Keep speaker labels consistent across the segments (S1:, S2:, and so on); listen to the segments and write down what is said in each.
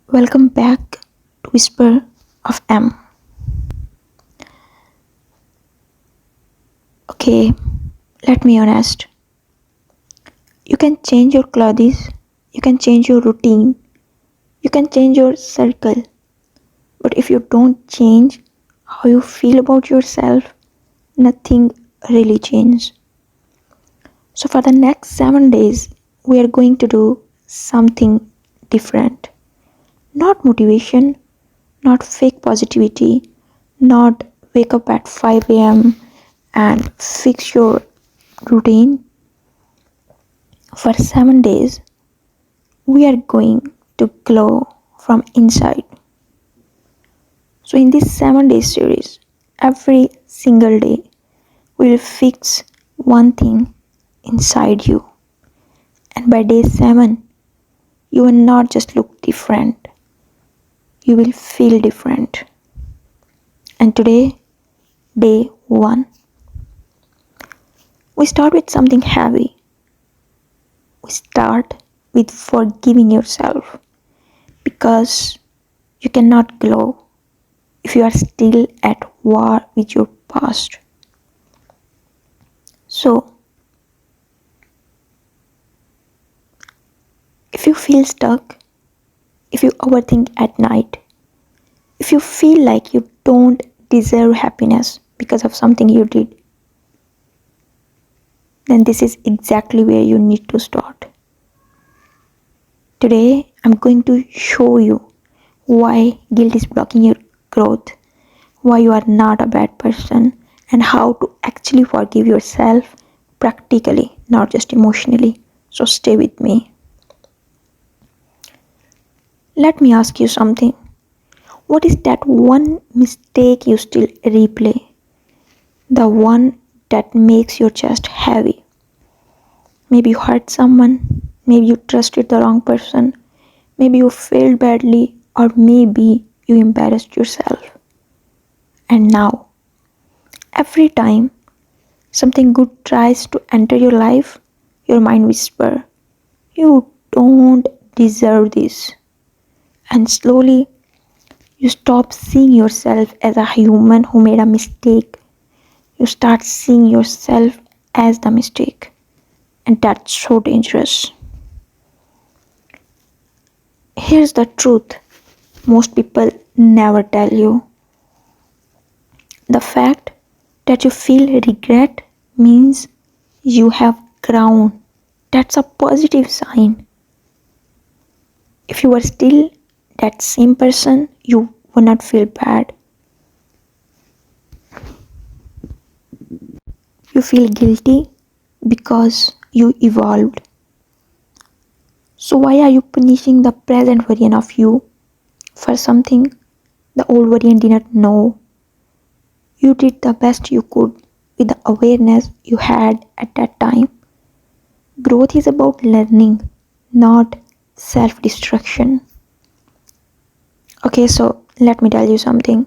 S1: Welcome back to Whisper of M. Okay, let me honest. You can change your clothes, you can change your routine, you can change your circle, but if you don't change how you feel about yourself, nothing really changes. So for the next 7 days, we are going to do something different. Not motivation, not fake positivity, not wake up at 5 a.m. and fix your routine. For 7 days, we are going to glow from inside. So, in this 7 day series, every single day, we will fix one thing inside you. And by day 7, you will not just look different, you will feel different. And today, day 1, we start with something heavy. We start with forgiving yourself because you cannot glow if you are still at war with your past. So, if you feel stuck, if you overthink at night, if you feel like you don't deserve happiness because of something you did, then this is exactly where you need to start. Today, I'm going to show you why guilt is blocking your growth, why you are not a bad person, and how to actually forgive yourself practically, not just emotionally. So, stay with me. Let me ask you something. What is that one mistake you still replay? The one that makes your chest heavy. Maybe you hurt someone, maybe you trusted the wrong person, maybe you failed badly, or maybe you embarrassed yourself. And now, every time something good tries to enter your life, your mind whispers, "You don't deserve this." And slowly, you stop seeing yourself as a human who made a mistake. You start seeing yourself as the mistake. And that's so dangerous. Here's the truth most people never tell you. The fact that you feel regret means you have grown. That's a positive sign. If you were still that same person, you would not feel bad. You feel guilty because you evolved. So, why are you punishing the present version of you for something the old version did not know? You did the best you could with the awareness you had at that time. Growth is about learning, not self destruction. Okay, so let me tell you something.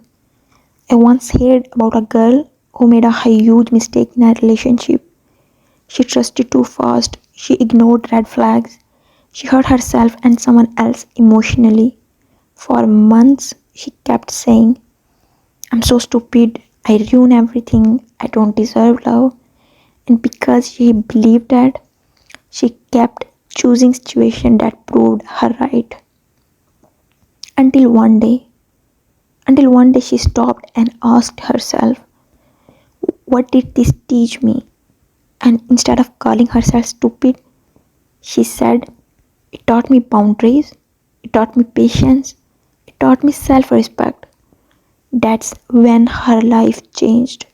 S1: I once heard about a girl who made a huge mistake in a relationship. She trusted too fast, she ignored red flags, she hurt herself and someone else emotionally. For months, she kept saying, "I'm so stupid, I ruin everything, I don't deserve love." And because she believed that, she kept choosing situations that proved her right. Until one day, until one day she stopped and asked herself, "What did this teach me?" And instead of calling herself stupid, she said, "It taught me boundaries, it taught me patience, it taught me self respect." That's when her life changed.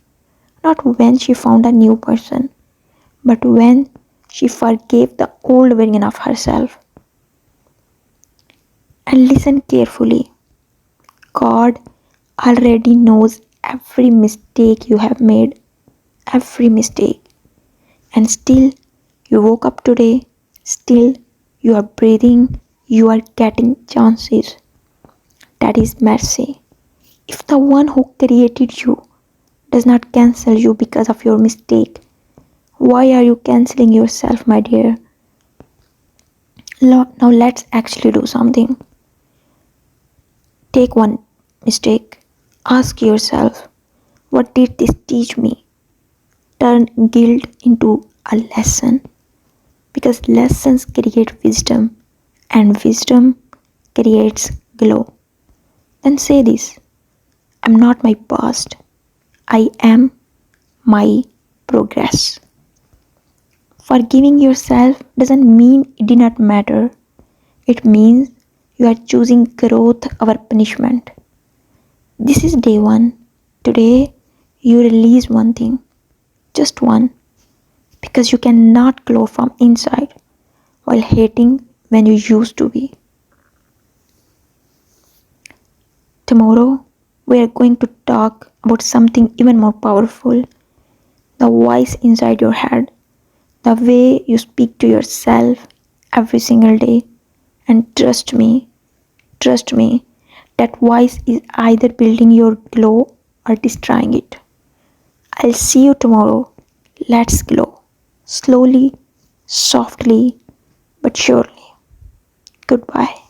S1: Not when she found a new person, but when she forgave the old version of herself. And listen carefully. God already knows every mistake you have made, every mistake. And still, you woke up today, still, you are breathing, you are getting chances. That is mercy. If the one who created you does not cancel you because of your mistake, why are you canceling yourself, my dear? Now let's actually do something. Take one mistake. Ask yourself, what did this teach me? Turn guilt into a lesson because lessons create wisdom and wisdom creates glow. Then say this: I'm not my past, I am my progress. Forgiving yourself doesn't mean it did not matter, it means you are choosing growth over punishment. This is day one. Today, you release one thing, just one, because you cannot glow from inside while hating when you used to be. Tomorrow, we are going to talk about something even more powerful: the voice inside your head, the way you speak to yourself every single day. And trust me, that voice is either building your glow or destroying it. I'll see you tomorrow. Let's glow. Slowly, softly, but surely. Goodbye.